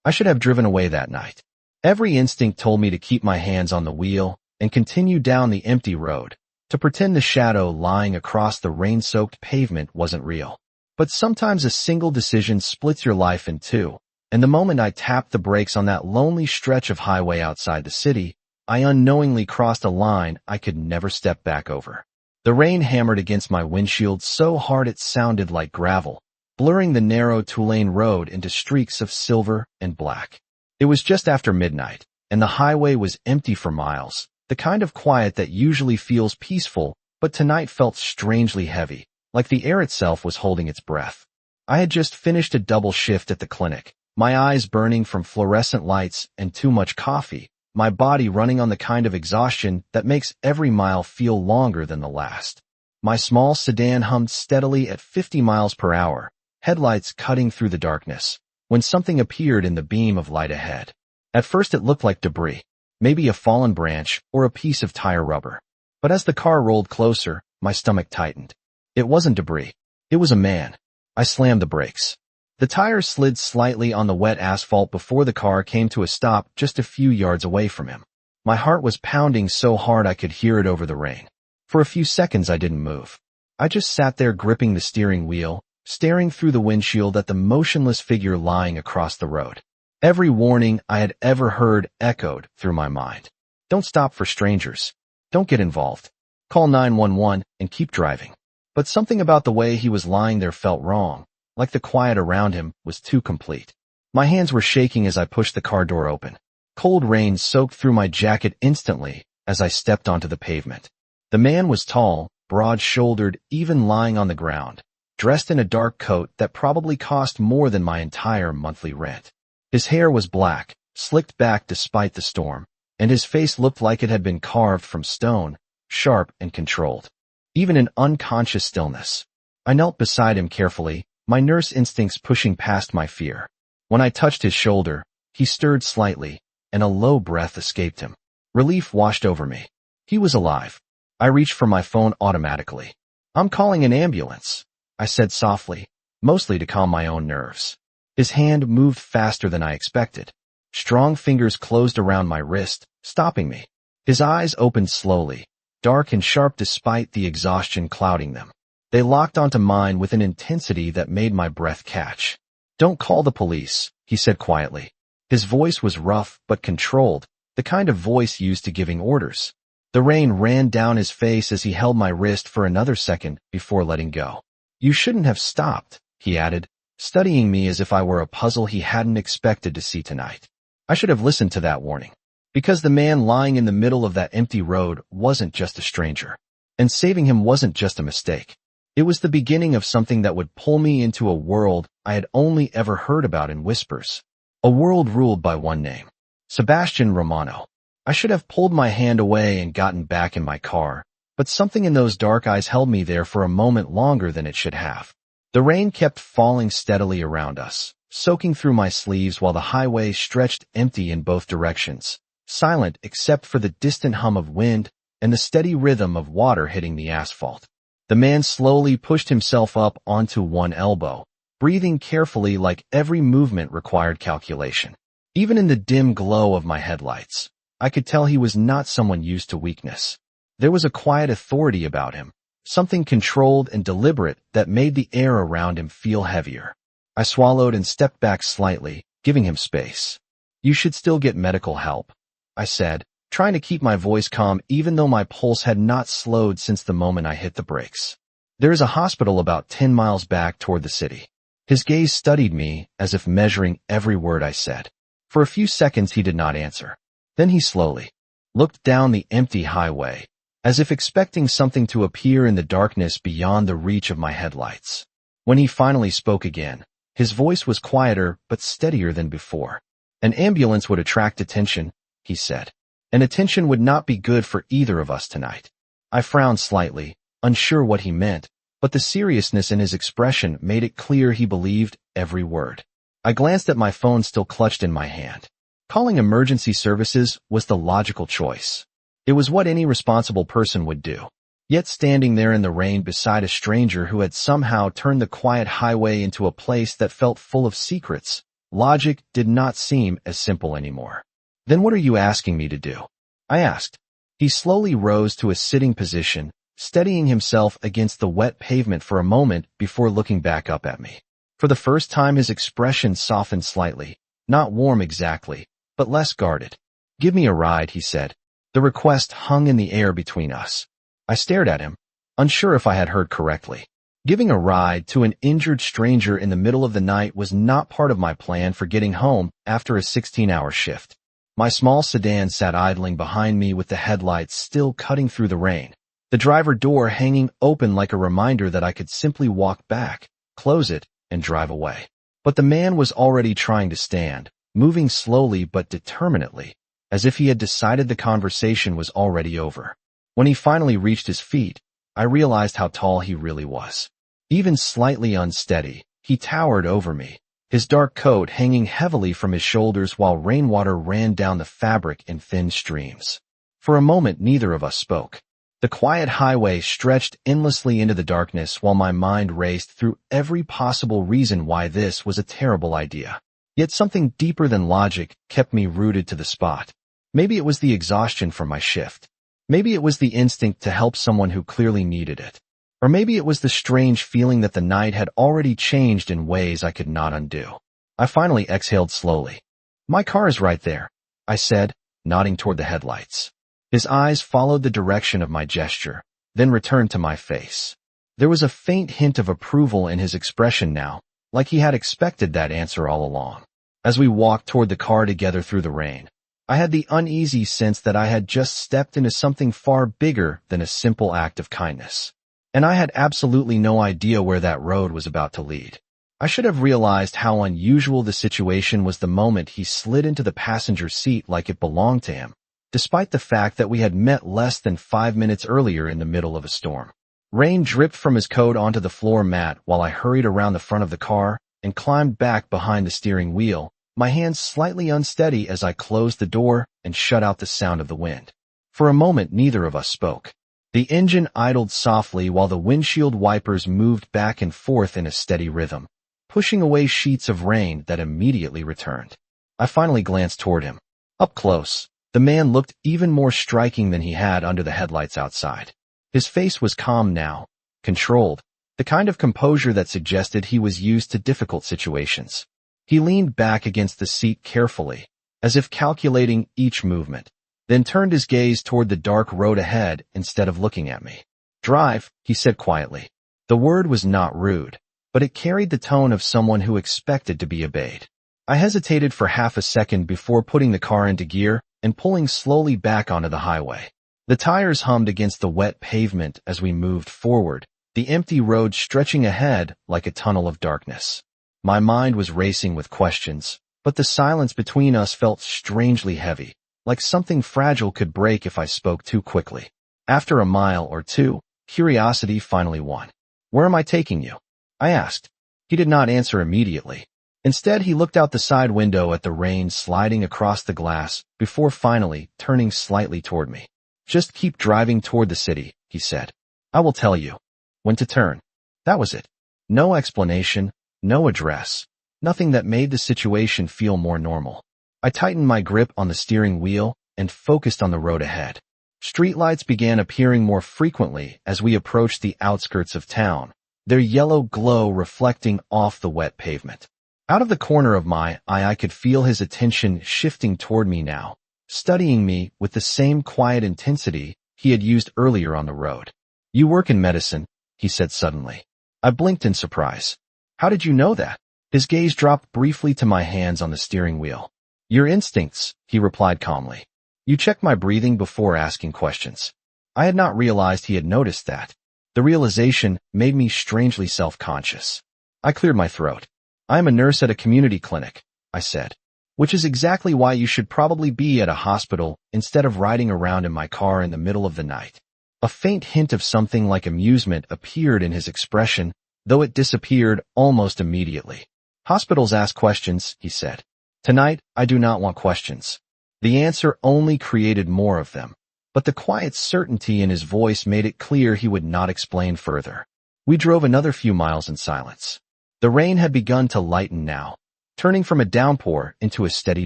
I should have driven away that night. Every instinct told me to keep my hands on the wheel and continue down the empty road, to pretend the shadow lying across the rain-soaked pavement wasn't real. But sometimes a single decision splits your life in two, and the moment I tapped the brakes on that lonely stretch of highway outside the city, I unknowingly crossed a line I could never step back over. The rain hammered against my windshield so hard it sounded like gravel, blurring the narrow two-lane road into streaks of silver and black. It was just after midnight, and the highway was empty for miles, the kind of quiet that usually feels peaceful, but tonight felt strangely heavy, like the air itself was holding its breath. I had just finished a double shift at the clinic, my eyes burning from fluorescent lights and too much coffee, my body running on the kind of exhaustion that makes every mile feel longer than the last. My small sedan hummed steadily at 50 miles per hour, headlights cutting through the darkness, when something appeared in the beam of light ahead. At first it looked like debris, maybe a fallen branch or a piece of tire rubber. But as the car rolled closer, my stomach tightened. It wasn't debris. It was a man. I slammed the brakes. The tires slid slightly on the wet asphalt before the car came to a stop just a few yards away from him. My heart was pounding so hard I could hear it over the rain. For a few seconds I didn't move. I just sat there gripping the steering wheel, staring through the windshield at the motionless figure lying across the road. Every warning I had ever heard echoed through my mind. Don't stop for strangers. Don't get involved. Call 911 and keep driving. But something about the way he was lying there felt wrong, like the quiet around him was too complete. My hands were shaking as I pushed the car door open. Cold rain soaked through my jacket instantly as I stepped onto the pavement. The man was tall, broad-shouldered, even lying on the ground, dressed in a dark coat that probably cost more than my entire monthly rent. His hair was black, slicked back despite the storm, and his face looked like it had been carved from stone, sharp and controlled. Even in unconscious stillness. I knelt beside him carefully, my nurse instincts pushing past my fear. When I touched his shoulder, he stirred slightly, and a low breath escaped him. Relief washed over me. He was alive. I reached for my phone automatically. "I'm calling an ambulance," I said softly, mostly to calm my own nerves. His hand moved faster than I expected. Strong fingers closed around my wrist, stopping me. His eyes opened slowly, dark and sharp despite the exhaustion clouding them. They locked onto mine with an intensity that made my breath catch. "Don't call the police," he said quietly. His voice was rough but controlled, the kind of voice used to giving orders. The rain ran down his face as he held my wrist for another second before letting go. "You shouldn't have stopped," he added, studying me as if I were a puzzle he hadn't expected to see tonight. I should have listened to that warning. Because the man lying in the middle of that empty road wasn't just a stranger. And saving him wasn't just a mistake. It was the beginning of something that would pull me into a world I had only ever heard about in whispers. A world ruled by one name. Sebastian Romano. I should have pulled my hand away and gotten back in my car, but something in those dark eyes held me there for a moment longer than it should have. The rain kept falling steadily around us, soaking through my sleeves while the highway stretched empty in both directions, silent except for the distant hum of wind and the steady rhythm of water hitting the asphalt. The man slowly pushed himself up onto one elbow, breathing carefully like every movement required calculation. Even in the dim glow of my headlights, I could tell he was not someone used to weakness. There was a quiet authority about him, something controlled and deliberate that made the air around him feel heavier. I swallowed and stepped back slightly, giving him space. "You should still get medical help," I said, trying to keep my voice calm even though my pulse had not slowed since the moment I hit the brakes. "There is a hospital about 10 miles back toward the city." His gaze studied me as if measuring every word I said. For a few seconds he did not answer. Then he slowly looked down the empty highway, as if expecting something to appear in the darkness beyond the reach of my headlights. When he finally spoke again, his voice was quieter but steadier than before. "An ambulance would attract attention," he said. "And attention would not be good for either of us tonight." I frowned slightly, unsure what he meant, but the seriousness in his expression made it clear he believed every word. I glanced at my phone still clutched in my hand. Calling emergency services was the logical choice. It was what any responsible person would do. Yet standing there in the rain beside a stranger who had somehow turned the quiet highway into a place that felt full of secrets, Logic did not seem as simple anymore. Then what are you asking me to do? I asked. He slowly rose to a sitting position, steadying himself against the wet pavement for a moment before looking back up at me. For the first time his expression softened slightly, not warm exactly, but less guarded. Give me a ride, he said. The request hung in the air between us. I stared at him, unsure if I had heard correctly. Giving a ride to an injured stranger in the middle of the night was not part of my plan for getting home after a 16-hour shift. My small sedan sat idling behind me with the headlights still cutting through the rain, the driver door hanging open like a reminder that I could simply walk back, close it, and drive away. But the man was already trying to stand, moving slowly but determinedly, as if he had decided the conversation was already over. When he finally reached his feet, I realized how tall he really was. Even slightly unsteady, he towered over me, his dark coat hanging heavily from his shoulders while rainwater ran down the fabric in thin streams. For a moment neither of us spoke. The quiet highway stretched endlessly into the darkness while my mind raced through every possible reason why this was a terrible idea. Yet something deeper than logic kept me rooted to the spot. Maybe it was the exhaustion from my shift. Maybe it was the instinct to help someone who clearly needed it. Or maybe it was the strange feeling that the night had already changed in ways I could not undo. I finally exhaled slowly. My car is right there, I said, nodding toward the headlights. His eyes followed the direction of my gesture, then returned to my face. There was a faint hint of approval in his expression now, like he had expected that answer all along. As we walked toward the car together through the rain, I had the uneasy sense that I had just stepped into something far bigger than a simple act of kindness. And I had absolutely no idea where that road was about to lead. I should have realized how unusual the situation was the moment he slid into the passenger seat like it belonged to him, despite the fact that we had met less than 5 minutes earlier in the middle of a storm. Rain dripped from his coat onto the floor mat while I hurried around the front of the car and climbed back behind the steering wheel, my hands slightly unsteady as I closed the door and shut out the sound of the wind. For a moment neither of us spoke. The engine idled softly while the windshield wipers moved back and forth in a steady rhythm, pushing away sheets of rain that immediately returned. I finally glanced toward him. Up close, the man looked even more striking than he had under the headlights outside. His face was calm now, controlled, the kind of composure that suggested he was used to difficult situations. He leaned back against the seat carefully, as if calculating each movement, then turned his gaze toward the dark road ahead instead of looking at me. Drive, he said quietly. The word was not rude, but it carried the tone of someone who expected to be obeyed. I hesitated for half a second before putting the car into gear and pulling slowly back onto the highway. The tires hummed against the wet pavement as we moved forward, the empty road stretching ahead like a tunnel of darkness. My mind was racing with questions, but the silence between us felt strangely heavy, like something fragile could break if I spoke too quickly. After a mile or two, curiosity finally won. Where am I taking you? I asked. He did not answer immediately. Instead, he looked out the side window at the rain sliding across the glass before finally turning slightly toward me. Just keep driving toward the city, he said. I will tell you when to turn. That was it. No explanation, no address, nothing that made the situation feel more normal. I tightened my grip on the steering wheel and focused on the road ahead. Streetlights began appearing more frequently as we approached the outskirts of town, their yellow glow reflecting off the wet pavement. Out of the corner of my eye, I could feel his attention shifting toward me now, studying me with the same quiet intensity he had used earlier on the road. You work in medicine, he said suddenly. I blinked in surprise. How did you know that? His gaze dropped briefly to my hands on the steering wheel. Your instincts, he replied calmly. You check my breathing before asking questions. I had not realized he had noticed that. The realization made me strangely self-conscious. I cleared my throat. I am a nurse at a community clinic, I said, which is exactly why you should probably be at a hospital instead of riding around in my car in the middle of the night. A faint hint of something like amusement appeared in his expression, though it disappeared almost immediately. Hospitals ask questions, he said. Tonight, I do not want questions. The answer only created more of them, but the quiet certainty in his voice made it clear he would not explain further. We drove another few miles in silence. The rain had begun to lighten now, turning from a downpour into a steady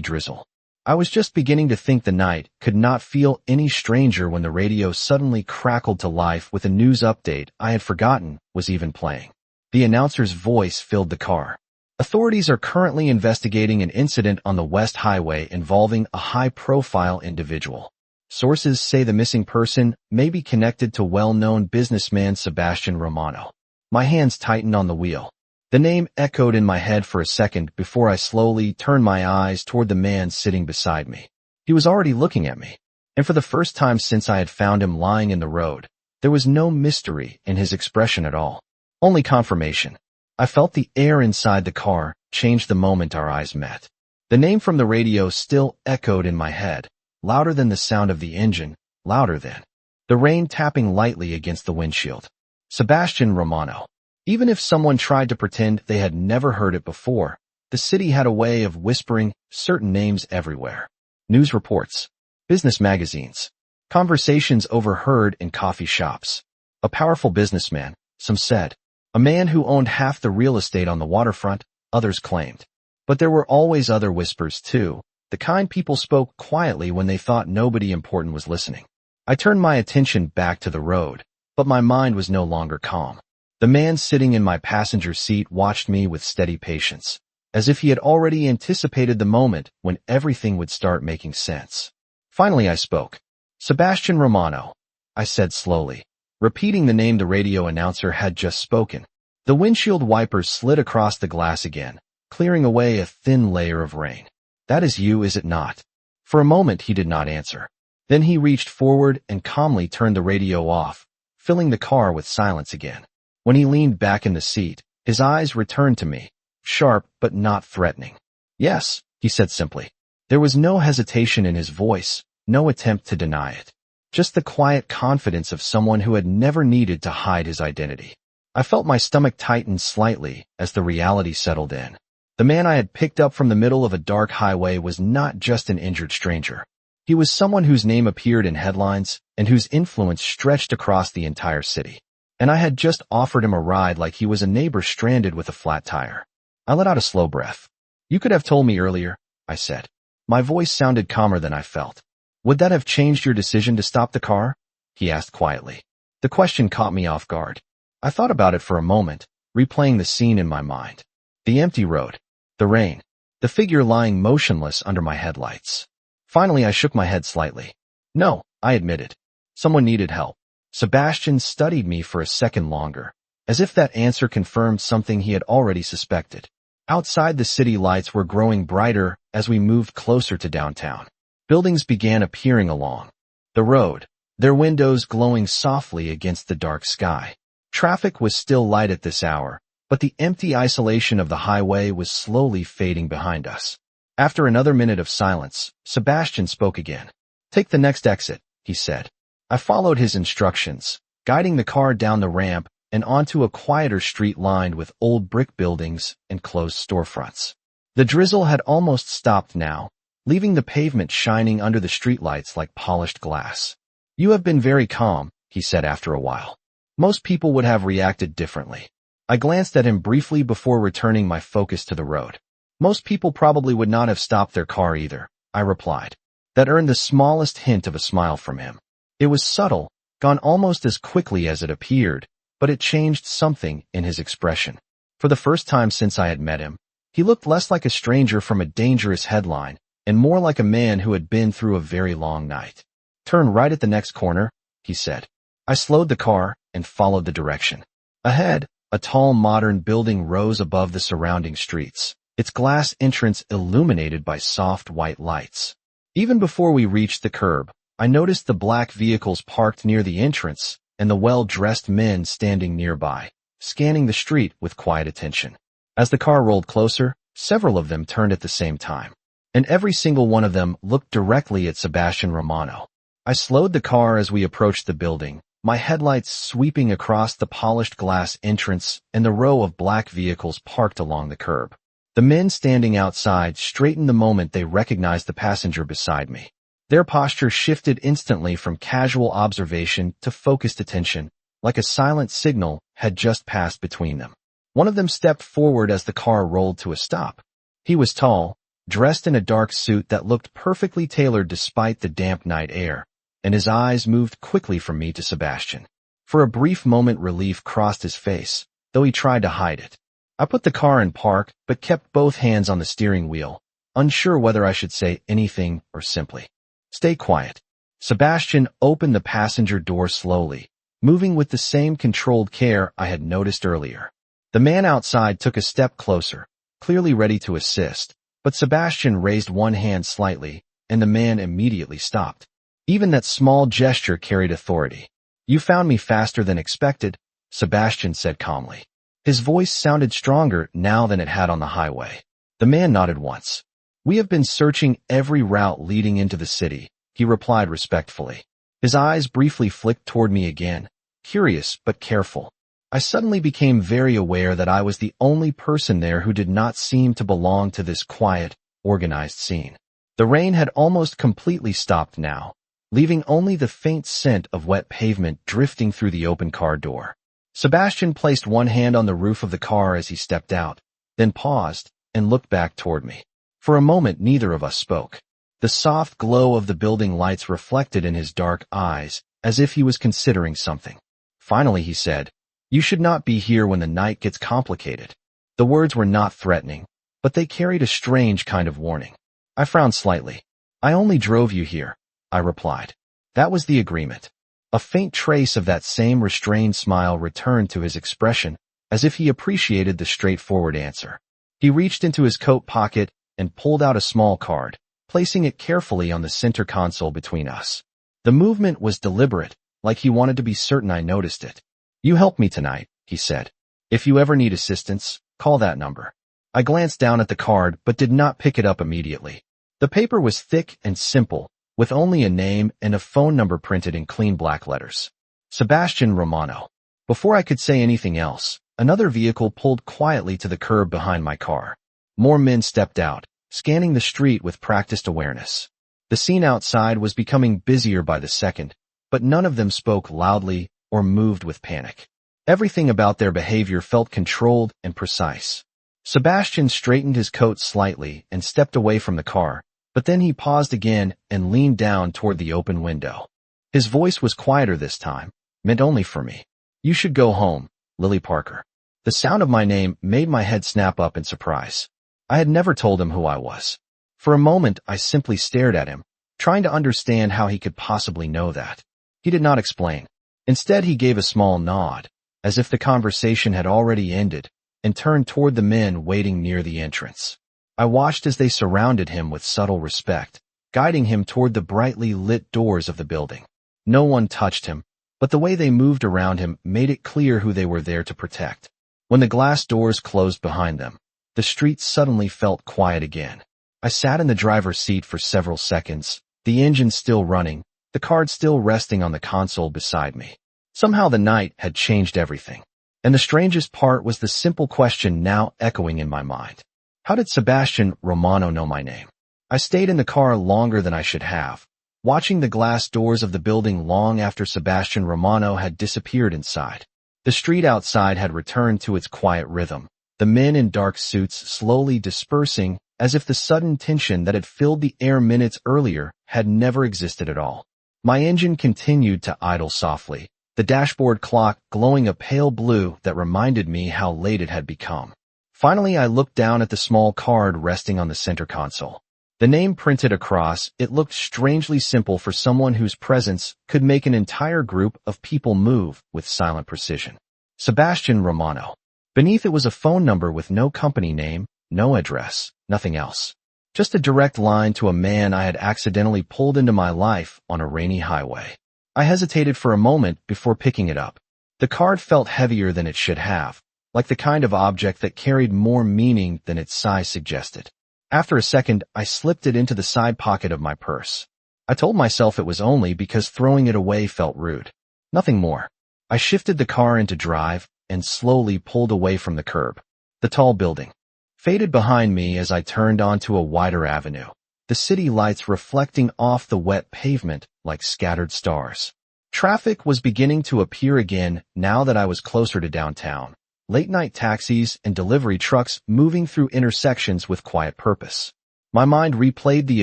drizzle. I was just beginning to think the night could not feel any stranger when the radio suddenly crackled to life with a news update I had forgotten was even playing. The announcer's voice filled the car. Authorities are currently investigating an incident on the West Highway involving a high-profile individual. Sources say the missing person may be connected to well-known businessman Sebastian Romano. My hands tightened on the wheel. The name echoed in my head for a second before I slowly turned my eyes toward the man sitting beside me. He was already looking at me, and for the first time since I had found him lying in the road, there was no mystery in his expression at all. Only confirmation. I felt the air inside the car change the moment our eyes met. The name from the radio still echoed in my head, louder than the sound of the engine, louder than the rain tapping lightly against the windshield. Sebastian Romano. Even if someone tried to pretend they had never heard it before, the city had a way of whispering certain names everywhere. News reports, business magazines, conversations overheard in coffee shops. A powerful businessman, some said. A man who owned half the real estate on the waterfront, others claimed. But there were always other whispers too, the kind people spoke quietly when they thought nobody important was listening. I turned my attention back to the road, but my mind was no longer calm. The man sitting in my passenger seat watched me with steady patience, as if he had already anticipated the moment when everything would start making sense. Finally I spoke. Sebastian Romano, I said slowly, repeating the name the radio announcer had just spoken. The windshield wipers slid across the glass again, clearing away a thin layer of rain. That is you, is it not? For a moment he did not answer. Then he reached forward and calmly turned the radio off, filling the car with silence again. When he leaned back in the seat, his eyes returned to me, sharp but not threatening. Yes, he said simply. There was no hesitation in his voice, no attempt to deny it. Just the quiet confidence of someone who had never needed to hide his identity. I felt my stomach tighten slightly as the reality settled in. The man I had picked up from the middle of a dark highway was not just an injured stranger. He was someone whose name appeared in headlines and whose influence stretched across the entire city. And I had just offered him a ride like he was a neighbor stranded with a flat tire. I let out a slow breath. You could have told me earlier, I said. My voice sounded calmer than I felt. Would that have changed your decision to stop the car? He asked quietly. The question caught me off guard. I thought about it for a moment, replaying the scene in my mind. The empty road, the rain, the figure lying motionless under my headlights. Finally, I shook my head slightly. No, I admitted. Someone needed help. Sebastian studied me for a second longer, as if that answer confirmed something he had already suspected. Outside, the city lights were growing brighter as we moved closer to downtown. Buildings began appearing along the road, their windows glowing softly against the dark sky. Traffic was still light at this hour, but the empty isolation of the highway was slowly fading behind us. After another minute of silence, Sebastian spoke again. Take the next exit, he said. I followed his instructions, guiding the car down the ramp and onto a quieter street lined with old brick buildings and closed storefronts. The drizzle had almost stopped now, leaving the pavement shining under the streetlights like polished glass. You have been very calm, he said after a while. Most people would have reacted differently. I glanced at him briefly before returning my focus to the road. Most people probably would not have stopped their car either, I replied. That earned the smallest hint of a smile from him. It was subtle, gone almost as quickly as it appeared, but it changed something in his expression. For the first time since I had met him, he looked less like a stranger from a dangerous headline and more like a man who had been through a very long night. Turn right at the next corner, he said. I slowed the car and followed the direction. Ahead, a tall modern building rose above the surrounding streets, its glass entrance illuminated by soft white lights. Even before we reached the curb, I noticed the black vehicles parked near the entrance and the well-dressed men standing nearby, scanning the street with quiet attention. As the car rolled closer, several of them turned at the same time, and every single one of them looked directly at Sebastian Romano. I slowed the car as we approached the building, my headlights sweeping across the polished glass entrance and the row of black vehicles parked along the curb. The men standing outside straightened the moment they recognized the passenger beside me. Their posture shifted instantly from casual observation to focused attention, like a silent signal had just passed between them. One of them stepped forward as the car rolled to a stop. He was tall, dressed in a dark suit that looked perfectly tailored despite the damp night air, and his eyes moved quickly from me to Sebastian. For a brief moment relief crossed his face, though he tried to hide it. I put the car in park, but kept both hands on the steering wheel, unsure whether I should say anything or simply stay quiet. Sebastian opened the passenger door slowly, moving with the same controlled care I had noticed earlier. The man outside took a step closer, clearly ready to assist, but Sebastian raised one hand slightly, and the man immediately stopped. Even that small gesture carried authority. "You found me faster than expected," Sebastian said calmly. His voice sounded stronger now than it had on the highway. The man nodded once. "We have been searching every route leading into the city," he replied respectfully. His eyes briefly flicked toward me again, curious but careful. I suddenly became very aware that I was the only person there who did not seem to belong to this quiet, organized scene. The rain had almost completely stopped now, leaving only the faint scent of wet pavement drifting through the open car door. Sebastian placed one hand on the roof of the car as he stepped out, then paused and looked back toward me. For a moment neither of us spoke. The soft glow of the building lights reflected in his dark eyes, as if he was considering something. Finally he said, "You should not be here when the night gets complicated." The words were not threatening, but they carried a strange kind of warning. I frowned slightly. "I only drove you here," I replied. That was the agreement. A faint trace of that same restrained smile returned to his expression, as if he appreciated the straightforward answer. He reached into his coat pocket and pulled out a small card, placing it carefully on the center console between us. The movement was deliberate, like he wanted to be certain I noticed it. "You helped me tonight," he said. "If you ever need assistance, call that number." I glanced down at the card but did not pick it up immediately. The paper was thick and simple, with only a name and a phone number printed in clean black letters. Sebastian Romano. Before I could say anything else, another vehicle pulled quietly to the curb behind my car. More men stepped out, scanning the street with practiced awareness. The scene outside was becoming busier by the second, but none of them spoke loudly or moved with panic. Everything about their behavior felt controlled and precise. Sebastian straightened his coat slightly and stepped away from the car, but then he paused again and leaned down toward the open window. His voice was quieter this time, meant only for me. "You should go home, Lily Parker." The sound of my name made my head snap up in surprise. I had never told him who I was. For a moment, I simply stared at him, trying to understand how he could possibly know that. He did not explain. Instead, he gave a small nod, as if the conversation had already ended, and turned toward the men waiting near the entrance. I watched as they surrounded him with subtle respect, guiding him toward the brightly lit doors of the building. No one touched him, but the way they moved around him made it clear who they were there to protect. When the glass doors closed behind them, the street suddenly felt quiet again. I sat in the driver's seat for several seconds, the engine still running, the card still resting on the console beside me. Somehow the night had changed everything. And the strangest part was the simple question now echoing in my mind. How did Sebastian Romano know my name? I stayed in the car longer than I should have, watching the glass doors of the building long after Sebastian Romano had disappeared inside. The street outside had returned to its quiet rhythm, the men in dark suits slowly dispersing as if the sudden tension that had filled the air minutes earlier had never existed at all. My engine continued to idle softly, the dashboard clock glowing a pale blue that reminded me how late it had become. Finally, I looked down at the small card resting on the center console. The name printed across, it looked strangely simple for someone whose presence could make an entire group of people move with silent precision. Sebastian Romano. Beneath it was a phone number with no company name, no address, nothing else. Just a direct line to a man I had accidentally pulled into my life on a rainy highway. I hesitated for a moment before picking it up. The card felt heavier than it should have, like the kind of object that carried more meaning than its size suggested. After a second, I slipped it into the side pocket of my purse. I told myself it was only because throwing it away felt rude. Nothing more. I shifted the car into drive and slowly pulled away from the curb. The tall building faded behind me as I turned onto a wider avenue, the city lights reflecting off the wet pavement like scattered stars. Traffic was beginning to appear again now that I was closer to downtown. late-night taxis and delivery trucks moving through intersections with quiet purpose. My mind replayed the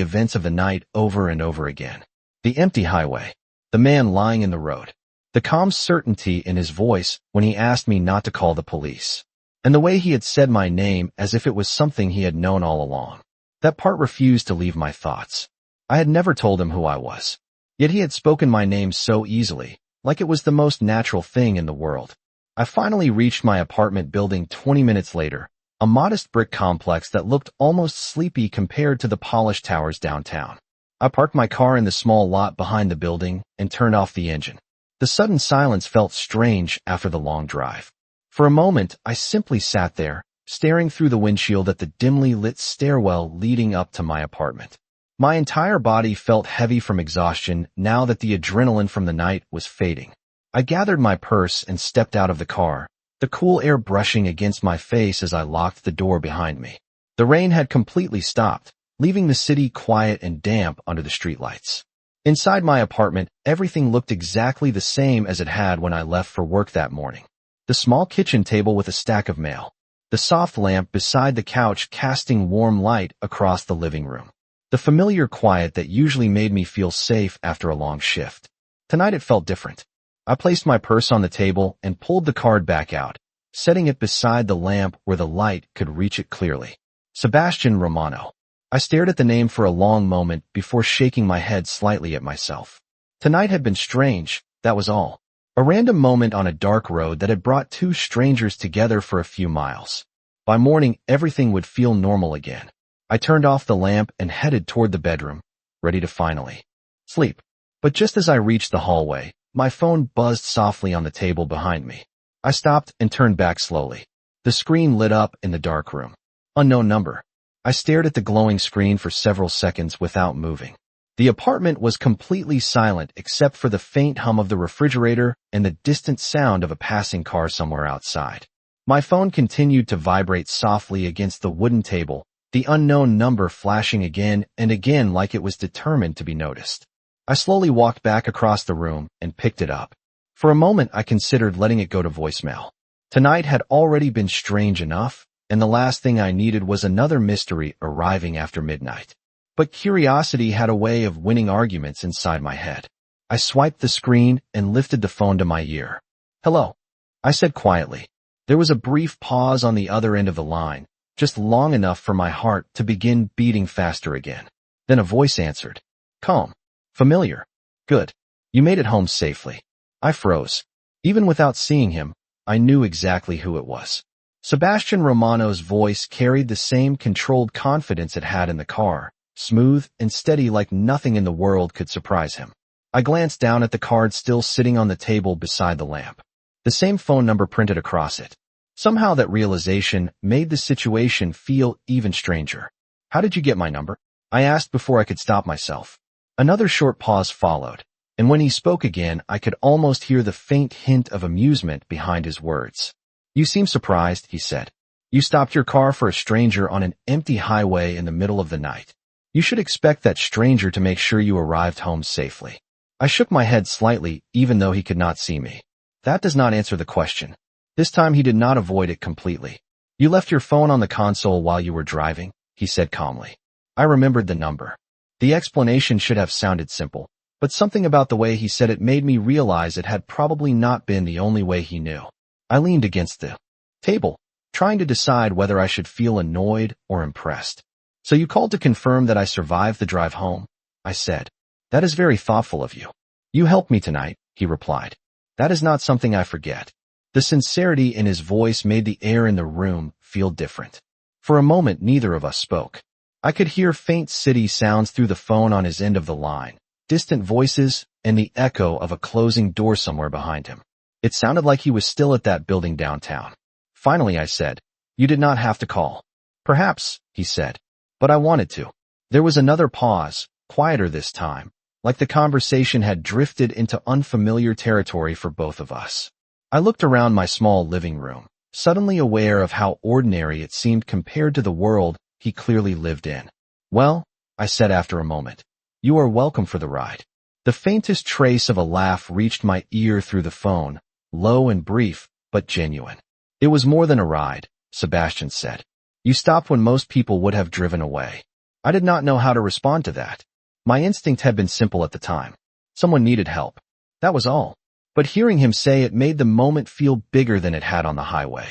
events of the night over and over again. The empty highway, the man lying in the road, the calm certainty in his voice when he asked me not to call the police, and the way he had said my name as if it was something he had known all along. That part refused to leave my thoughts. I had never told him who I was. Yet he had spoken my name so easily, like it was the most natural thing in the world. I finally reached my apartment building 20 minutes later, a modest brick complex that looked almost sleepy compared to the polished towers downtown. I parked my car in the small lot behind the building and turned off the engine. The sudden silence felt strange after the long drive. For a moment, I simply sat there, staring through the windshield at the dimly lit stairwell leading up to my apartment. My entire body felt heavy from exhaustion now that the adrenaline from the night was fading. I gathered my purse and stepped out of the car, the cool air brushing against my face as I locked the door behind me. The rain had completely stopped, leaving the city quiet and damp under the streetlights. Inside my apartment, everything looked exactly the same as it had when I left for work that morning. The small kitchen table with a stack of mail, the soft lamp beside the couch casting warm light across the living room. The familiar quiet that usually made me feel safe after a long shift. Tonight it felt different. I placed my purse on the table and pulled the card back out, setting it beside the lamp where the light could reach it clearly. Sebastian Romano. I stared at the name for a long moment before shaking my head slightly at myself. Tonight had been strange, that was all. A random moment on a dark road that had brought two strangers together for a few miles. By morning, everything would feel normal again. I turned off the lamp and headed toward the bedroom, ready to finally sleep. But just as I reached the hallway, my phone buzzed softly on the table behind me. I stopped and turned back slowly. The screen lit up in the dark room. Unknown number. I stared at the glowing screen for several seconds without moving. The apartment was completely silent except for the faint hum of the refrigerator and the distant sound of a passing car somewhere outside. My phone continued to vibrate softly against the wooden table, the unknown number flashing again and again like it was determined to be noticed. I slowly walked back across the room and picked it up. For a moment I considered letting it go to voicemail. Tonight had already been strange enough, and the last thing I needed was another mystery arriving after midnight. But curiosity had a way of winning arguments inside my head. I swiped the screen and lifted the phone to my ear. "Hello," I said quietly. There was a brief pause on the other end of the line, just long enough for my heart to begin beating faster again. Then a voice answered. Calm. Familiar. Good. You made it home safely. I froze. Even without seeing him, I knew exactly who it was. Sebastian Romano's voice carried the same controlled confidence it had in the car, smooth and steady like nothing in the world could surprise him. I glanced down at the card still sitting on the table beside the lamp. The same phone number printed across it. Somehow that realization made the situation feel even stranger. "How did you get my number?" I asked before I could stop myself. Another short pause followed, and when he spoke again, I could almost hear the faint hint of amusement behind his words. "You seem surprised," he said. "You stopped your car for a stranger on an empty highway in the middle of the night. You should expect that stranger to make sure you arrived home safely." I shook my head slightly, even though he could not see me. "That does not answer the question." This time he did not avoid it completely. "You left your phone on the console while you were driving," he said calmly. I remembered the number. The explanation should have sounded simple, but something about the way he said it made me realize it had probably not been the only way he knew. I leaned against the table, trying to decide whether I should feel annoyed or impressed. "So you called to confirm that I survived the drive home?" I said. "That is very thoughtful of you. You helped me tonight," he replied. "That is not something I forget." The sincerity in his voice made the air in the room feel different. For a moment, neither of us spoke. I could hear faint city sounds through the phone on his end of the line, distant voices, and the echo of a closing door somewhere behind him. It sounded like he was still at that building downtown. Finally, I said, "You did not have to call." "Perhaps," he said, "but I wanted to." There was another pause, quieter this time, like the conversation had drifted into unfamiliar territory for both of us. I looked around my small living room, suddenly aware of how ordinary it seemed compared to the world he clearly lived in. "Well," I said after a moment, "you are welcome for the ride." The faintest trace of a laugh reached my ear through the phone, low and brief, but genuine. It was more than a ride, Sebastian said. You stopped when most people would have driven away. I did not know how to respond to that. My instinct had been simple at the time. Someone needed help. That was all. But hearing him say it made the moment feel bigger than it had on the highway.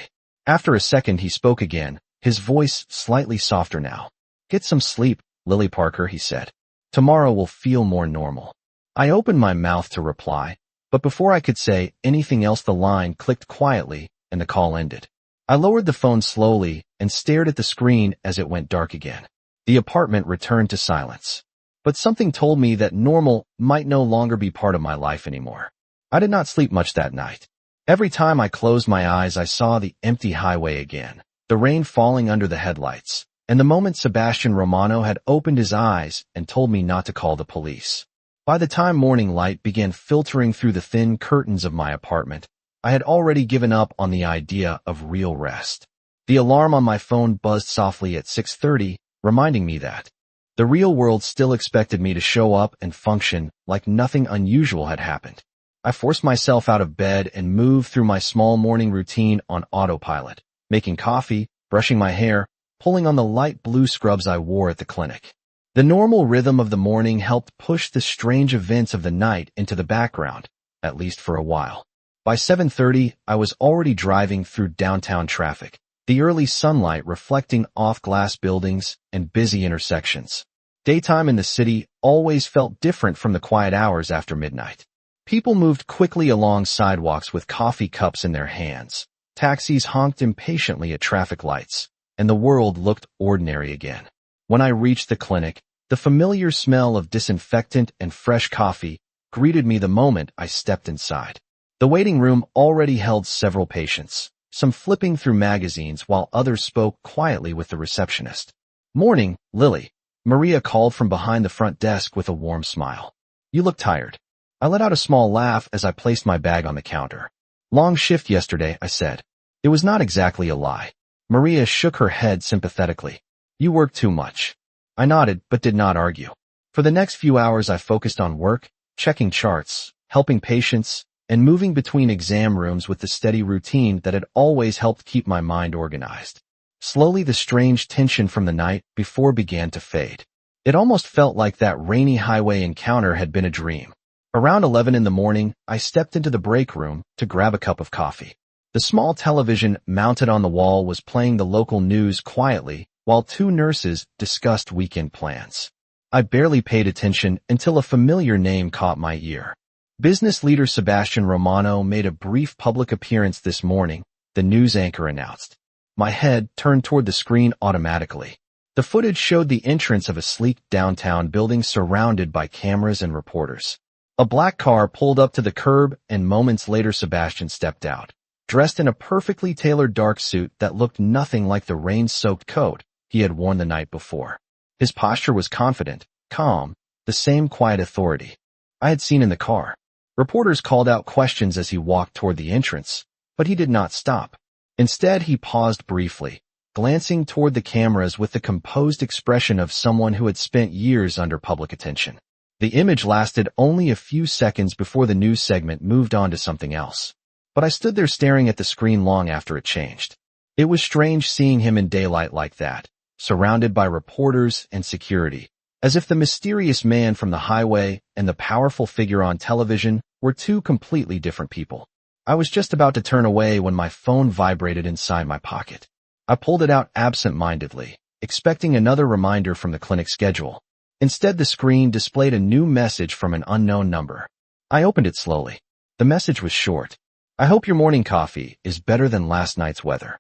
After a second he spoke again, his voice slightly softer now. Get some sleep, Lily Parker, he said. Tomorrow will feel more normal. I opened my mouth to reply, but before I could say anything else the line clicked quietly and the call ended. I lowered the phone slowly and stared at the screen as it went dark again. The apartment returned to silence. But something told me that normal might no longer be part of my life anymore. I did not sleep much that night. Every time I closed my eyes, I saw the empty highway again, the rain falling under the headlights, and the moment Sebastian Romano had opened his eyes and told me not to call the police. By the time morning light began filtering through the thin curtains of my apartment, I had already given up on the idea of real rest. The alarm on my phone buzzed softly at 6:30, reminding me that the real world still expected me to show up and function like nothing unusual had happened. I forced myself out of bed and moved through my small morning routine on autopilot, making coffee, brushing my hair, pulling on the light blue scrubs I wore at the clinic. The normal rhythm of the morning helped push the strange events of the night into the background, at least for a while. By 7:30, I was already driving through downtown traffic, the early sunlight reflecting off glass buildings and busy intersections. Daytime in the city always felt different from the quiet hours after midnight. People moved quickly along sidewalks with coffee cups in their hands. Taxis honked impatiently at traffic lights, and the world looked ordinary again. When I reached the clinic, the familiar smell of disinfectant and fresh coffee greeted me the moment I stepped inside. The waiting room already held several patients, some flipping through magazines while others spoke quietly with the receptionist. Morning, Lily. Maria called from behind the front desk with a warm smile. You look tired. I let out a small laugh as I placed my bag on the counter. Long shift yesterday, I said. It was not exactly a lie. Maria shook her head sympathetically. You work too much. I nodded, but did not argue. For the next few hours I focused on work, checking charts, helping patients, and moving between exam rooms with the steady routine that had always helped keep my mind organized. Slowly the strange tension from the night before began to fade. It almost felt like that rainy highway encounter had been a dream. Around 11 in the morning, I stepped into the break room to grab a cup of coffee. The small television mounted on the wall was playing the local news quietly while two nurses discussed weekend plans. I barely paid attention until a familiar name caught my ear. Business leader Sebastian Romano made a brief public appearance this morning, the news anchor announced. My head turned toward the screen automatically. The footage showed the entrance of a sleek downtown building surrounded by cameras and reporters. A black car pulled up to the curb, and moments later Sebastian stepped out, dressed in a perfectly tailored dark suit that looked nothing like the rain-soaked coat he had worn the night before. His posture was confident, calm, the same quiet authority I had seen in the car. Reporters called out questions as he walked toward the entrance, but he did not stop. Instead, he paused briefly, glancing toward the cameras with the composed expression of someone who had spent years under public attention. The image lasted only a few seconds before the news segment moved on to something else. But I stood there staring at the screen long after it changed. It was strange seeing him in daylight like that, surrounded by reporters and security, as if the mysterious man from the highway and the powerful figure on television were two completely different people. I was just about to turn away when my phone vibrated inside my pocket. I pulled it out absent-mindedly, expecting another reminder from the clinic schedule. Instead, the screen displayed a new message from an unknown number. I opened it slowly. The message was short. I hope your morning coffee is better than last night's weather.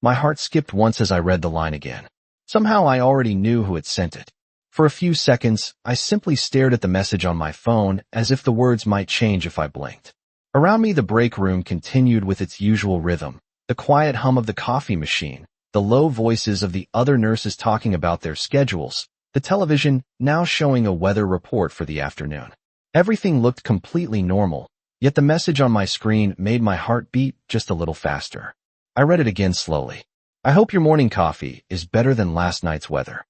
My heart skipped once as I read the line again. Somehow I already knew who had sent it. For a few seconds, I simply stared at the message on my phone as if the words might change if I blinked. Around me, the break room continued with its usual rhythm, the quiet hum of the coffee machine, the low voices of the other nurses talking about their schedules, the television now showing a weather report for the afternoon. Everything looked completely normal, yet the message on my screen made my heart beat just a little faster. I read it again slowly. I hope your morning coffee is better than last night's weather.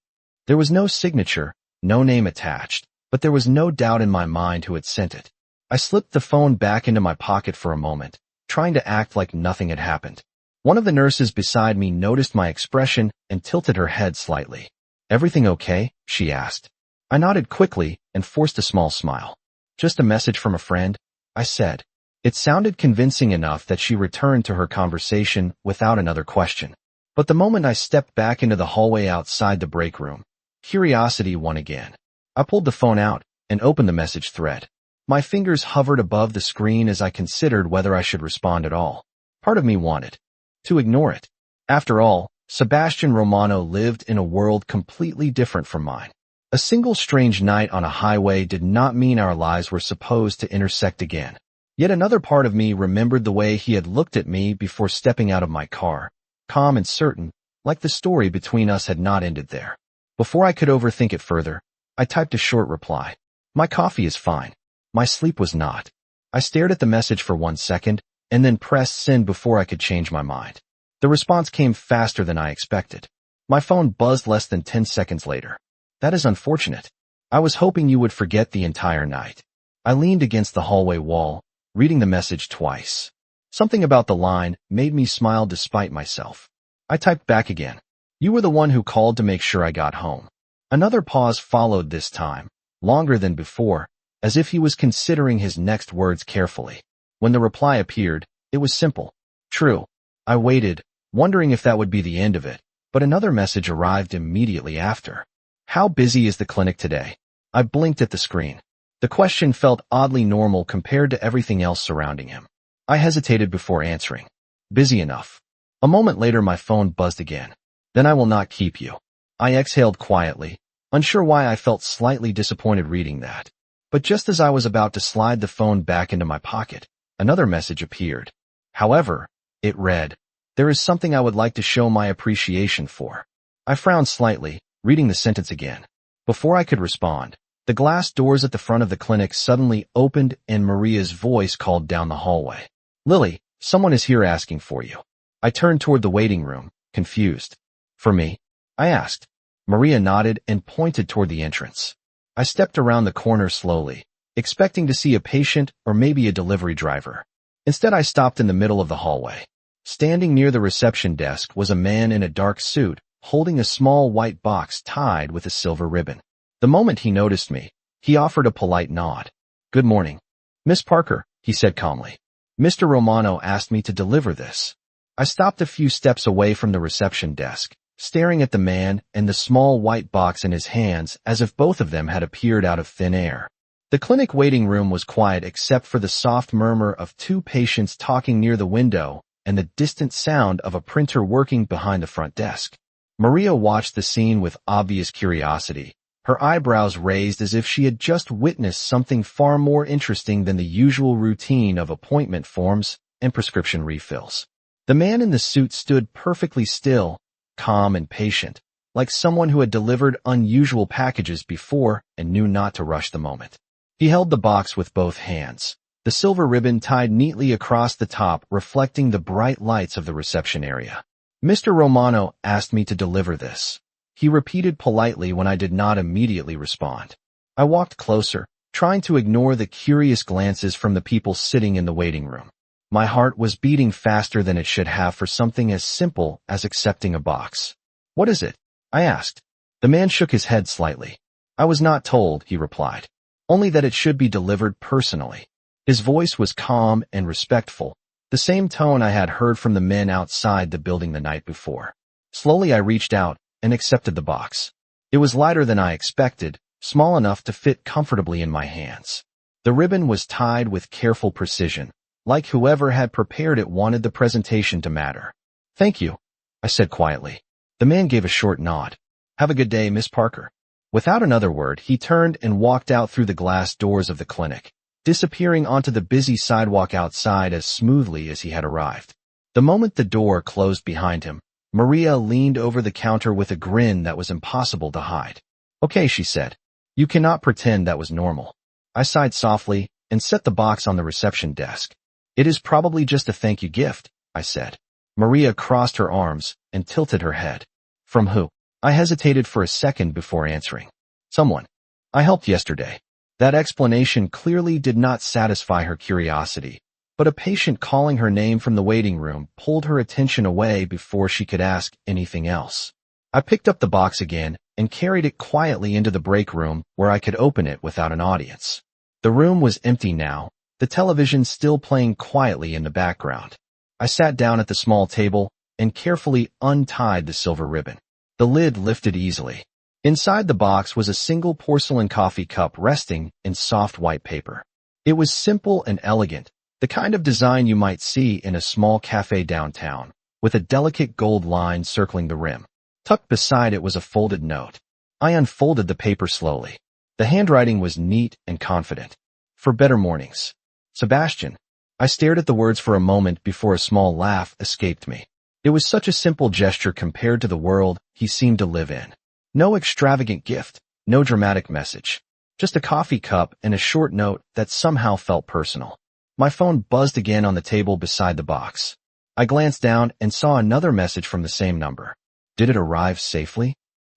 There was no signature, no name attached, but there was no doubt in my mind who had sent it. I slipped the phone back into my pocket for a moment, trying to act like nothing had happened. One of the nurses beside me noticed my expression and tilted her head slightly. "Everything okay?" she asked. I nodded quickly and forced a small smile. "Just a message from a friend," I said. It sounded convincing enough that she returned to her conversation without another question. But the moment I stepped back into the hallway outside the break room, curiosity won again. I pulled the phone out and opened the message thread. My fingers hovered above the screen as I considered whether I should respond at all. Part of me wanted to ignore it. After all, Sebastian Romano lived in a world completely different from mine. A single strange night on a highway did not mean our lives were supposed to intersect again. Yet another part of me remembered the way he had looked at me before stepping out of my car, calm and certain, like the story between us had not ended there. Before I could overthink it further, I typed a short reply. "My coffee is fine. My sleep was not." I stared at the message for 1 second, and then pressed send before I could change my mind. The response came faster than I expected. My phone buzzed less than 10 seconds later. "That is unfortunate. I was hoping you would forget the entire night." I leaned against the hallway wall, reading the message twice. Something about the line made me smile despite myself. I typed back again. "You were the one who called to make sure I got home." Another pause followed this time, longer than before, as if he was considering his next words carefully. When the reply appeared, it was simple. "True." I waited, wondering if that would be the end of it, but another message arrived immediately after. "How busy is the clinic today?" I blinked at the screen. The question felt oddly normal compared to everything else surrounding him. I hesitated before answering. "Busy enough." A moment later my phone buzzed again. "Then I will not keep you." I exhaled quietly, unsure why I felt slightly disappointed reading that. But just as I was about to slide the phone back into my pocket, another message appeared. However, it read, "There is something I would like to show my appreciation for." I frowned slightly, reading the sentence again. Before I could respond, the glass doors at the front of the clinic suddenly opened and Maria's voice called down the hallway. "Lily, someone is here asking for you." I turned toward the waiting room, confused. "For me?" I asked. Maria nodded and pointed toward the entrance. I stepped around the corner slowly, expecting to see a patient or maybe a delivery driver. Instead, I stopped in the middle of the hallway. Standing near the reception desk was a man in a dark suit, holding a small white box tied with a silver ribbon. The moment he noticed me, he offered a polite nod. "Good morning, Miss Parker," he said calmly. "Mr. Romano asked me to deliver this." I stopped a few steps away from the reception desk, staring at the man and the small white box in his hands as if both of them had appeared out of thin air. The clinic waiting room was quiet except for the soft murmur of 2 patients talking near the window and the distant sound of a printer working behind the front desk. Maria watched the scene with obvious curiosity, her eyebrows raised as if she had just witnessed something far more interesting than the usual routine of appointment forms and prescription refills. The man in the suit stood perfectly still, calm and patient, like someone who had delivered unusual packages before and knew not to rush the moment. He held the box with both hands, the silver ribbon tied neatly across the top reflecting the bright lights of the reception area. "Mr. Romano asked me to deliver this," he repeated politely when I did not immediately respond. I walked closer, trying to ignore the curious glances from the people sitting in the waiting room. My heart was beating faster than it should have for something as simple as accepting a box. "What is it?" I asked. The man shook his head slightly. "I was not told," he replied. "Only that it should be delivered personally." His voice was calm and respectful, the same tone I had heard from the men outside the building the night before. Slowly I reached out and accepted the box. It was lighter than I expected, small enough to fit comfortably in my hands. The ribbon was tied with careful precision, like whoever had prepared it wanted the presentation to matter. "Thank you," I said quietly. The man gave a short nod. "Have a good day, Miss Parker." Without another word, he turned and walked out through the glass doors of the clinic, disappearing onto the busy sidewalk outside as smoothly as he had arrived. The moment the door closed behind him, Maria leaned over the counter with a grin that was impossible to hide. "Okay," she said. "You cannot pretend that was normal." I sighed softly and set the box on the reception desk. "It is probably just a thank you gift," I said. Maria crossed her arms and tilted her head. "From who?" I hesitated for a second before answering. "Someone I helped yesterday." That explanation clearly did not satisfy her curiosity, but a patient calling her name from the waiting room pulled her attention away before she could ask anything else. I picked up the box again and carried it quietly into the break room where I could open it without an audience. The room was empty now, the television still playing quietly in the background. I sat down at the small table and carefully untied the silver ribbon. The lid lifted easily. Inside the box was a single porcelain coffee cup resting in soft white paper. It was simple and elegant, the kind of design you might see in a small cafe downtown, with a delicate gold line circling the rim. Tucked beside it was a folded note. I unfolded the paper slowly. The handwriting was neat and confident. For better mornings. Sebastian. I stared at the words for a moment before a small laugh escaped me. It was such a simple gesture compared to the world he seemed to live in. No extravagant gift, no dramatic message. Just a coffee cup and a short note that somehow felt personal. My phone buzzed again on the table beside the box. I glanced down and saw another message from the same number. Did it arrive safely?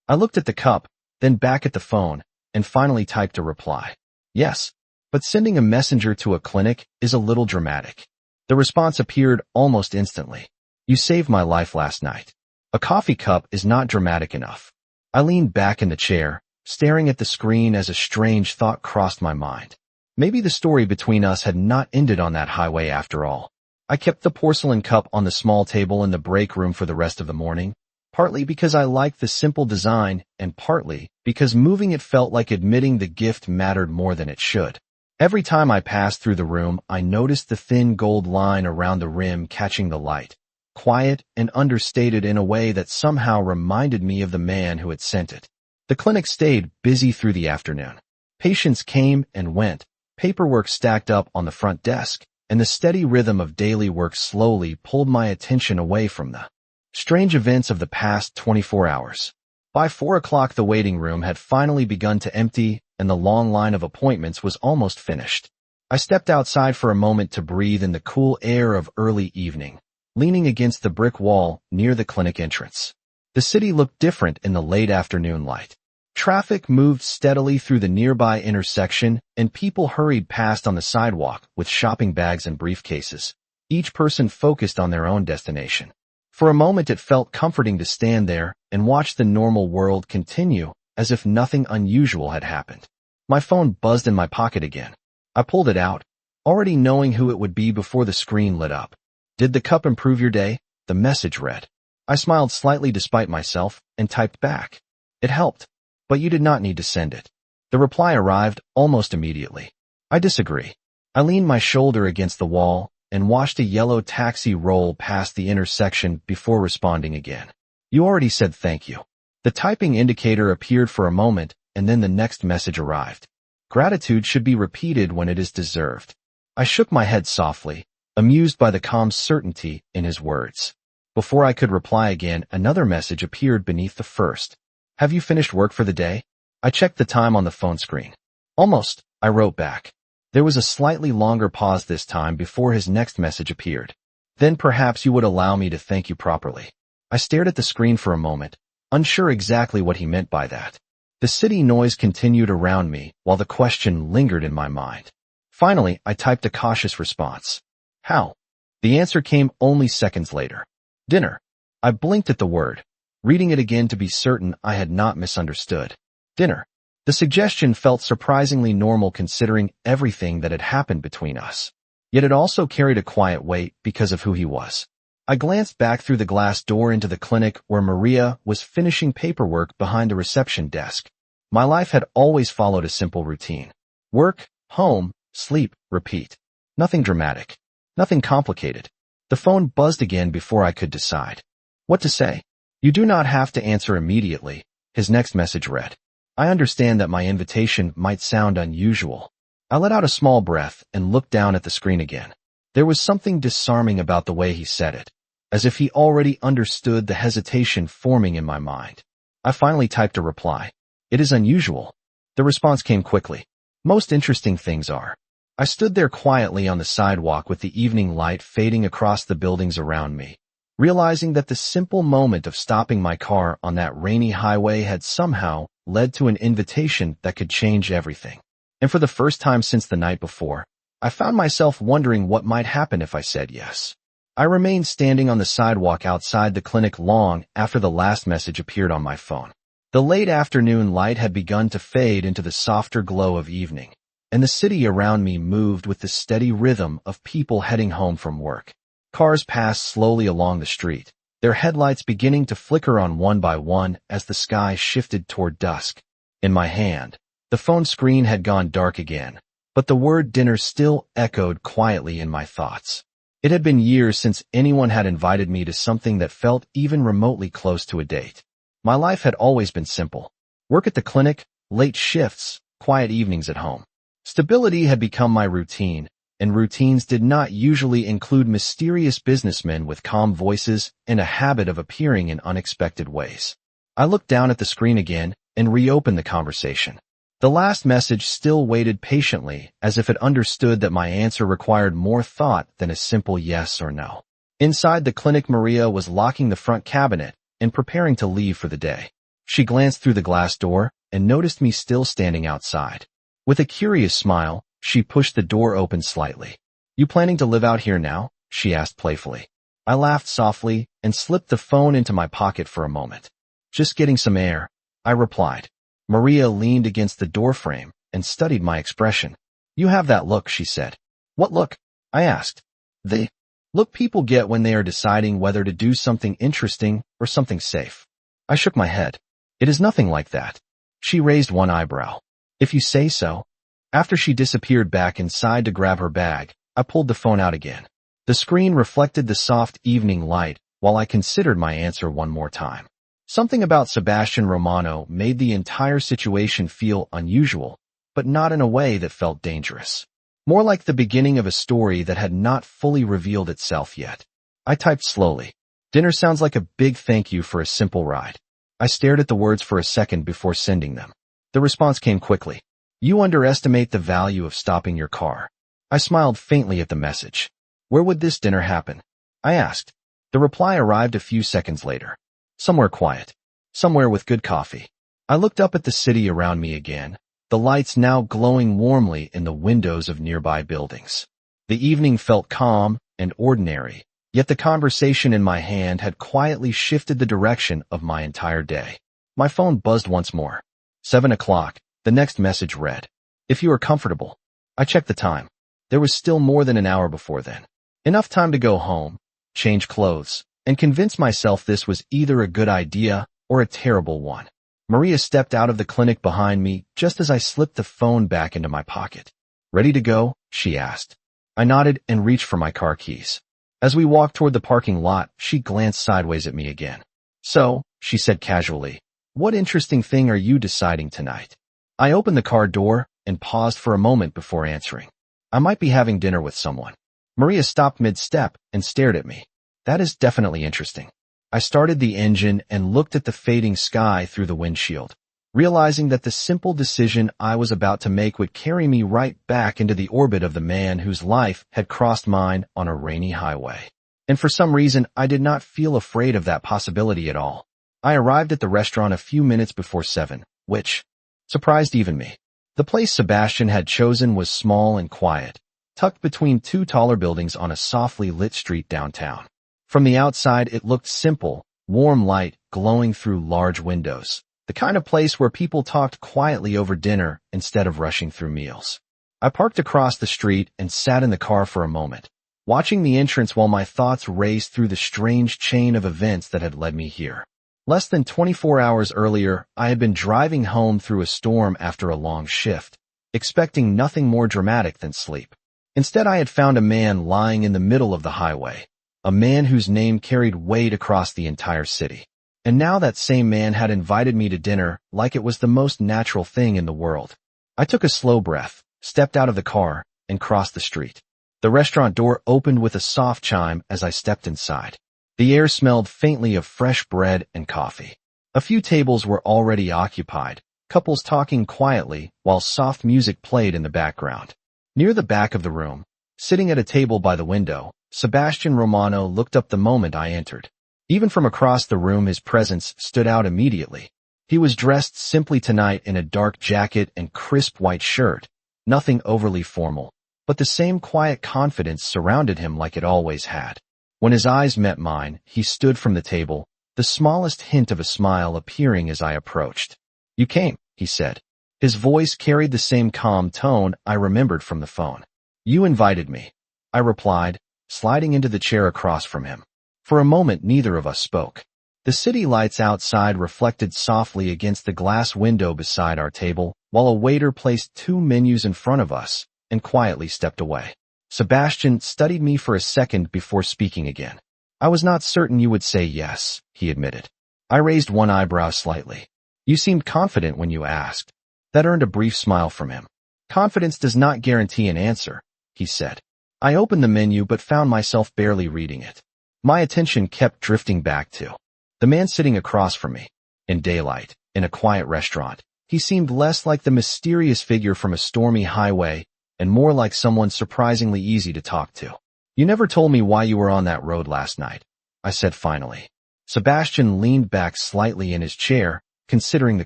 I looked at the cup, then back at the phone, and finally typed a reply. Yes, but sending a messenger to a clinic is a little dramatic. The response appeared almost instantly. You saved my life last night. A coffee cup is not dramatic enough. I leaned back in the chair, staring at the screen as a strange thought crossed my mind. Maybe the story between us had not ended on that highway after all. I kept the porcelain cup on the small table in the break room for the rest of the morning, partly because I liked the simple design and partly because moving it felt like admitting the gift mattered more than it should. Every time I passed through the room, I noticed the thin gold line around the rim catching the light, quiet and understated in a way that somehow reminded me of the man who had sent it. The clinic stayed busy through the afternoon. Patients came and went, paperwork stacked up on the front desk, and the steady rhythm of daily work slowly pulled my attention away from the strange events of the past 24 hours. By 4 o'clock the waiting room had finally begun to empty, and the long line of appointments was almost finished. I stepped outside for a moment to breathe in the cool air of early evening, leaning against the brick wall near the clinic entrance. The city looked different in the late afternoon light. Traffic moved steadily through the nearby intersection, and people hurried past on the sidewalk with shopping bags and briefcases, each person focused on their own destination. For a moment it felt comforting to stand there and watch the normal world continue as if nothing unusual had happened. My phone buzzed in my pocket again. I pulled it out, already knowing who it would be before the screen lit up. Did the cup improve your day? The message read. I smiled slightly despite myself and typed back. It helped, but you did not need to send it. The reply arrived almost immediately. I disagree. I leaned my shoulder against the wall and watched a yellow taxi roll past the intersection before responding again. You already said thank you. The typing indicator appeared for a moment, and then the next message arrived. Gratitude should be repeated when it is deserved. I shook my head softly, amused by the calm certainty in his words. Before I could reply again, another message appeared beneath the first. Have you finished work for the day? I checked the time on the phone screen. Almost, I wrote back. There was a slightly longer pause this time before his next message appeared. Then perhaps you would allow me to thank you properly. I stared at the screen for a moment, unsure exactly what he meant by that. The city noise continued around me while the question lingered in my mind. Finally, I typed a cautious response. How? The answer came only seconds later. Dinner. I blinked at the word, reading it again to be certain I had not misunderstood. Dinner. The suggestion felt surprisingly normal considering everything that had happened between us. Yet it also carried a quiet weight because of who he was. I glanced back through the glass door into the clinic where Maria was finishing paperwork behind the reception desk. My life had always followed a simple routine. Work, home, sleep, repeat. Nothing dramatic. Nothing complicated. The phone buzzed again before I could decide what to say. You do not have to answer immediately, his next message read. I understand that my invitation might sound unusual. I let out a small breath and looked down at the screen again. There was something disarming about the way he said it, as if he already understood the hesitation forming in my mind. I finally typed a reply. It is unusual. The response came quickly. Most interesting things are. I stood there quietly on the sidewalk with the evening light fading across the buildings around me, realizing that the simple moment of stopping my car on that rainy highway had somehow led to an invitation that could change everything. And for the first time since the night before, I found myself wondering what might happen if I said yes. I remained standing on the sidewalk outside the clinic long after the last message appeared on my phone. The late afternoon light had begun to fade into the softer glow of evening, and the city around me moved with the steady rhythm of people heading home from work. Cars passed slowly along the street, their headlights beginning to flicker on one by one as the sky shifted toward dusk. In my hand, the phone screen had gone dark again, but the word dinner still echoed quietly in my thoughts. It had been years since anyone had invited me to something that felt even remotely close to a date. My life had always been simple. Work at the clinic, late shifts, quiet evenings at home. Stability had become my routine, and routines did not usually include mysterious businessmen with calm voices and a habit of appearing in unexpected ways. I looked down at the screen again and reopened the conversation. The last message still waited patiently, as if it understood that my answer required more thought than a simple yes or no. Inside the clinic, Maria was locking the front cabinet and preparing to leave for the day. She glanced through the glass door and noticed me still standing outside. With a curious smile, she pushed the door open slightly. "You planning to live out here now?" she asked playfully. I laughed softly and slipped the phone into my pocket for a moment. "Just getting some air," I replied. Maria leaned against the doorframe and studied my expression. "You have that look," she said. "What look?" I asked. "The look people get when they are deciding whether to do something interesting or something safe." I shook my head. "It is nothing like that." She raised one eyebrow. "If you say so." After she disappeared back inside to grab her bag, I pulled the phone out again. The screen reflected the soft evening light while I considered my answer one more time. Something about Sebastian Romano made the entire situation feel unusual, but not in a way that felt dangerous. More like the beginning of a story that had not fully revealed itself yet. I typed slowly. "Dinner sounds like a big thank you for a simple ride." I stared at the words for a second before sending them. The response came quickly. "You underestimate the value of stopping your car." I smiled faintly at the message. "Where would this dinner happen?" I asked. The reply arrived a few seconds later. "Somewhere quiet. Somewhere with good coffee." I looked up at the city around me again, the lights now glowing warmly in the windows of nearby buildings. The evening felt calm and ordinary, yet the conversation in my hand had quietly shifted the direction of my entire day. My phone buzzed once more. 7 o'clock, the next message read. "If you are comfortable." I checked the time. There was still more than an hour before then. Enough time to go home, change clothes, and convince myself this was either a good idea or a terrible one. Maria stepped out of the clinic behind me just as I slipped the phone back into my pocket. "Ready to go?" she asked. I nodded and reached for my car keys. As we walked toward the parking lot, she glanced sideways at me again. "So," she said casually, "what interesting thing are you deciding tonight?" I opened the car door and paused for a moment before answering. "I might be having dinner with someone." Maria stopped mid-step and stared at me. "That is definitely interesting." I started the engine and looked at the fading sky through the windshield, realizing that the simple decision I was about to make would carry me right back into the orbit of the man whose life had crossed mine on a rainy highway. And for some reason, I did not feel afraid of that possibility at all. I arrived at the restaurant a few minutes before 7, which surprised even me. The place Sebastian had chosen was small and quiet, tucked between two taller buildings on a softly lit street downtown. From the outside, it looked simple, warm light glowing through large windows, the kind of place where people talked quietly over dinner instead of rushing through meals. I parked across the street and sat in the car for a moment, watching the entrance while my thoughts raced through the strange chain of events that had led me here. Less than 24 hours earlier, I had been driving home through a storm after a long shift, expecting nothing more dramatic than sleep. Instead, I had found a man lying in the middle of the highway, a man whose name carried weight across the entire city. And now that same man had invited me to dinner like it was the most natural thing in the world. I took a slow breath, stepped out of the car, and crossed the street. The restaurant door opened with a soft chime as I stepped inside. The air smelled faintly of fresh bread and coffee. A few tables were already occupied, couples talking quietly while soft music played in the background. Near the back of the room, sitting at a table by the window, Sebastian Romano looked up the moment I entered. Even from across the room, his presence stood out immediately. He was dressed simply tonight in a dark jacket and crisp white shirt, nothing overly formal, but the same quiet confidence surrounded him like it always had. When his eyes met mine, he stood from the table, the smallest hint of a smile appearing as I approached. "You came," he said. His voice carried the same calm tone I remembered from the phone. "You invited me," I replied, sliding into the chair across from him. For a moment neither of us spoke. The city lights outside reflected softly against the glass window beside our table, while a waiter placed 2 menus in front of us and quietly stepped away. Sebastian studied me for a second before speaking again. "I was not certain you would say yes," he admitted. I raised one eyebrow slightly. "You seemed confident when you asked." That earned a brief smile from him. "Confidence does not guarantee an answer," he said. I opened the menu but found myself barely reading it. My attention kept drifting back to the man sitting across from me. In daylight, in a quiet restaurant, he seemed less like the mysterious figure from a stormy highway and more like someone surprisingly easy to talk to. "You never told me why you were on that road last night," I said finally. Sebastian leaned back slightly in his chair, considering the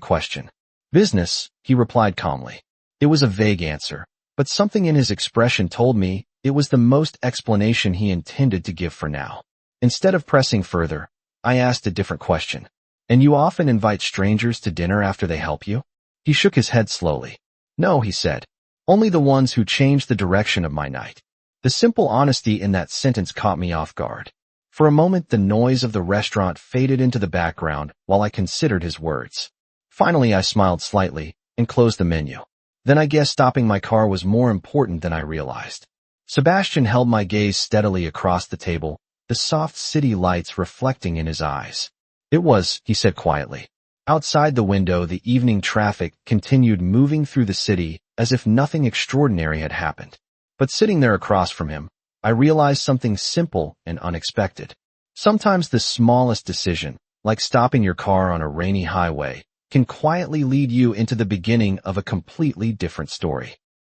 question. "Business," he replied calmly. It was a vague answer, but something in his expression told me it was the most explanation he intended to give for now. Instead of pressing further, I asked a different question. "And you often invite strangers to dinner after they help you?" He shook his head slowly. "No," he said. "Only the ones who change the direction of my night." The simple honesty in that sentence caught me off guard. For a moment the noise of the restaurant faded into the background while I considered his words. Finally I smiled slightly and closed the menu. Then I guess stopping my car was more important than I realized. Sebastian held my gaze steadily across the table, the soft city lights reflecting in his eyes. "It was," he said quietly. Outside the window, the evening traffic continued moving through the city as if nothing extraordinary had happened. But sitting there across from him, I realized something simple and unexpected. Sometimes the smallest decision, like stopping your car on a rainy highway, can quietly lead you into the beginning of a completely different story.